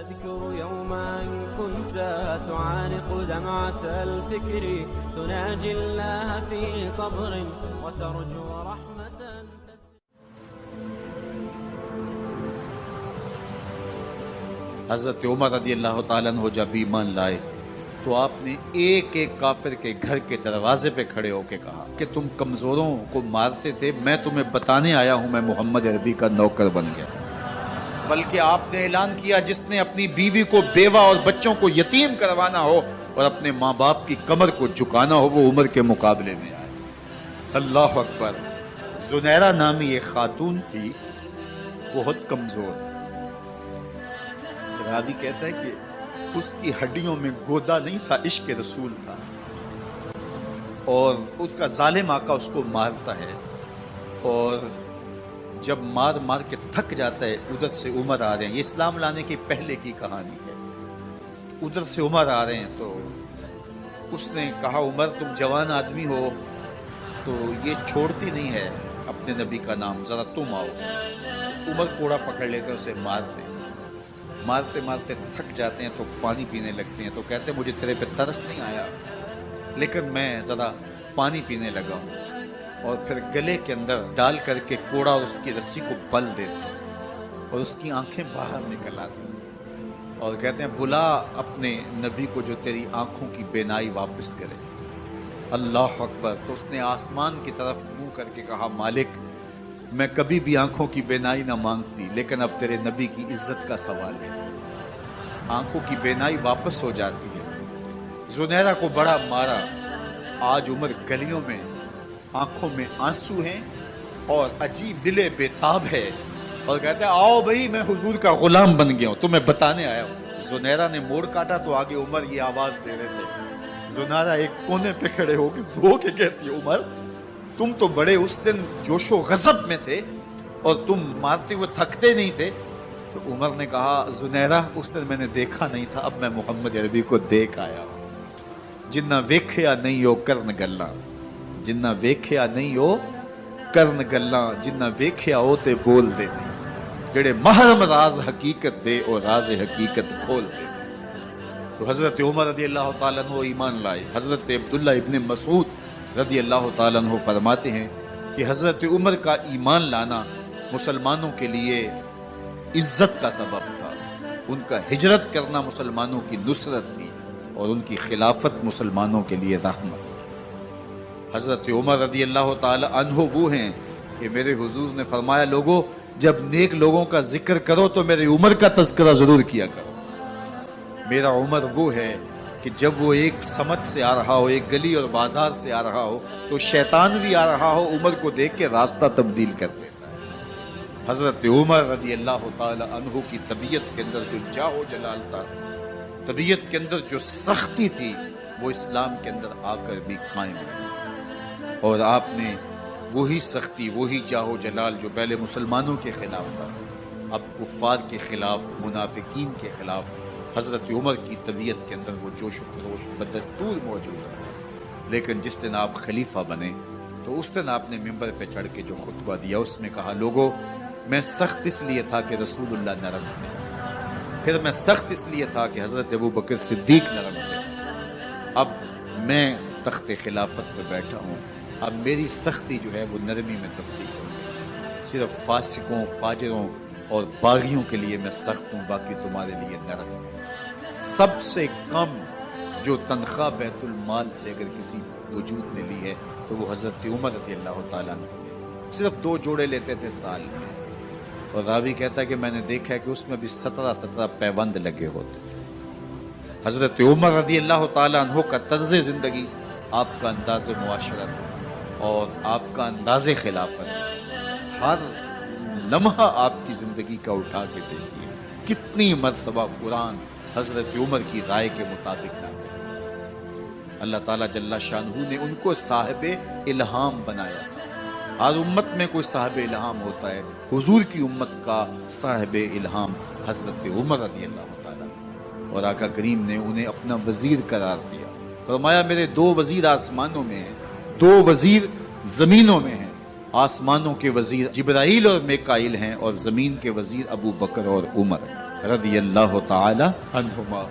تذكر يوما كنت تعانق دمعة الفكر تناجي الله في صبر وترجو رحمة. حضرت عمر رضی اللہ تعالیٰ عنہ جب ایمان لائے تو آپ نے ایک ایک کافر کے گھر کے دروازے پہ کھڑے ہو کے کہا کہ تم کمزوروں کو مارتے تھے، میں تمہیں بتانے آیا ہوں میں محمد عربی کا نوکر بن گیا. بلکہ آپ نے اعلان کیا جس نے اپنی بیوی کو بیوہ اور بچوں کو یتیم کروانا ہو اور اپنے ماں باپ کی کمر کو جھکانا ہو وہ عمر کے مقابلے میں آئے. اللہ اکبر. زنیرہ نامی ایک خاتون تھی، بہت کمزور. راوی کہتا ہے کہ اس کی ہڈیوں میں گودا نہیں تھا، عشق رسول تھا، اور اس کا ظالم آقا اس کو مارتا ہے، اور جب مار مار کے تھک جاتا ہے ادھر سے عمر آ رہے ہیں. یہ اسلام لانے کی پہلے کی کہانی ہے. ادھر سے عمر آ رہے ہیں تو اس نے کہا عمر تم جوان آدمی ہو تو یہ چھوڑتی نہیں ہے اپنے نبی کا نام، ذرا تم آؤ. عمر کوڑا پکڑ لیتے اسے مارتے مارتے تھک جاتے ہیں تو پانی پینے لگتے ہیں. تو کہتے ہیں مجھے تیرے پہ ترس نہیں آیا لیکن میں ذرا پانی پینے لگا ہوں، اور پھر گلے کے اندر ڈال کر کے کوڑا اور اس کی رسی کو بل دیتے اور اس کی آنکھیں باہر نکل آتی اور کہتے ہیں بلا اپنے نبی کو جو تیری آنکھوں کی بینائی واپس کرے. اللہ اکبر. تو اس نے آسمان کی طرف منہ کر کے کہا مالک میں کبھی بھی آنکھوں کی بینائی نہ مانگتی لیکن اب تیرے نبی کی عزت کا سوال ہے. آنکھوں کی بینائی واپس ہو جاتی ہے. زنیرہ کو بڑا مارا. آج عمر گلیوں میں آنکھوں میں آنسو ہیں اور عجیب دل بے تاب ہے اور کہتے ہیں آؤ بھئی میں حضور کا غلام بن گیا ہوں، تمہیں بتانے آیا ہوں. زنیرہ نے موڑ کاٹا تو آگے عمر یہ آواز دے رہے تھے. زنیرہ ایک کونے پہ کھڑے ہو کے رو کے کہتی ہے عمر تم تو بڑے اس دن جوش و غضب میں تھے اور تم مارتے ہوئے تھکتے نہیں تھے. تو عمر نے کہا زنیرہ اس دن میں نے دیکھا نہیں تھا، اب میں محمد عربی کو دیکھ آیا ہوں. جنہ ویکھیا نہیں ہو کرن گلاں، جنہ ویکھیا نہیں ہو کرن گلاں، جنہ ویکھیا ہو تے بول دے نہیں. جڑے محرم راز حقیقت دے اور راز حقیقت کھول دے. تو حضرت عمر رضی اللہ تعالیٰ عنہ ایمان لائے. حضرت عبداللہ ابن مسعود رضی اللہ تعالیٰ عنہ فرماتے ہیں کہ حضرت عمر کا ایمان لانا مسلمانوں کے لیے عزت کا سبب تھا. ان کا ہجرت کرنا مسلمانوں کی نصرت تھی اور ان کی خلافت مسلمانوں کے لیے رحمت. حضرت عمر رضی اللہ تعالیٰ عنہ وہ ہیں کہ میرے حضور نے فرمایا لوگوں جب نیک لوگوں کا ذکر کرو تو میرے عمر کا تذکرہ ضرور کیا کرو. میرا عمر وہ ہے کہ جب وہ ایک سمت سے آ رہا ہو، ایک گلی اور بازار سے آ رہا ہو تو شیطان بھی آ رہا ہو عمر کو دیکھ کے راستہ تبدیل کر دیتا ہے. حضرت عمر رضی اللہ تعالی عنہ کی طبیعت کے اندر جو جاہ و جلال تھا، طبیعت کے اندر جو سختی تھی وہ اسلام کے اندر آ کر بھی قائم رہی. اور آپ نے وہی سختی، وہی جاہ و جلال جو پہلے مسلمانوں کے خلاف تھا اب کفار کے خلاف، منافقین کے خلاف حضرت عمر کی طبیعت کے اندر وہ جوش و خروش بدستور موجود ہے. لیکن جس دن آپ خلیفہ بنے تو اس دن آپ نے ممبر پہ چڑھ کے جو خطبہ دیا اس میں کہا لوگوں میں سخت اس لیے تھا کہ رسول اللہ نرم تھے، پھر میں سخت اس لیے تھا کہ حضرت ابو بکر صدیق نرم تھے، اب میں تخت خلافت پہ بیٹھا ہوں، اب میری سختی جو ہے وہ نرمی میں تبدیل ہو. صرف فاسقوں، فاجروں اور باغیوں کے لیے میں سخت ہوں، باقی تمہارے لیے نرم. سب سے کم جو تنخواہ بیت المال سے اگر کسی وجود نے لی ہے تو وہ حضرت عمر رضی اللہ تعالیٰ عنہ صرف 2 جوڑے لیتے تھے سال میں. اور راوی کہتا ہے کہ میں نے دیکھا ہے کہ اس میں بھی 17 پیوند لگے ہوتے تھے. حضرت عمر رضی اللہ تعالیٰ عنہ کا طرز زندگی، آپ کا انداز معاشرت اور آپ کا انداز خلافت، ہر لمحہ آپ کی زندگی کا اٹھا کے دیکھیے کتنی مرتبہ قرآن حضرت عمر کی رائے کے مطابق نازل. اللہ تعالیٰ جل شانہ نے ان کو صاحب الہام بنایا تھا. ہر امت میں کوئی صاحب الہام ہوتا ہے، حضور کی امت کا صاحب الہام حضرت عمر رضی اللہ تعالیٰ، اور آقا کریم نے انہیں اپنا وزیر قرار دیا. فرمایا میرے 2 وزیر آسمانوں میں ہیں، 2 وزیر زمینوں میں ہیں. آسمانوں کے وزیر جبرائیل اور میکائیل ہیں اور زمین کے وزیر ابو بکر اور عمر ہیں. رضی اللہ تعالی عنہما.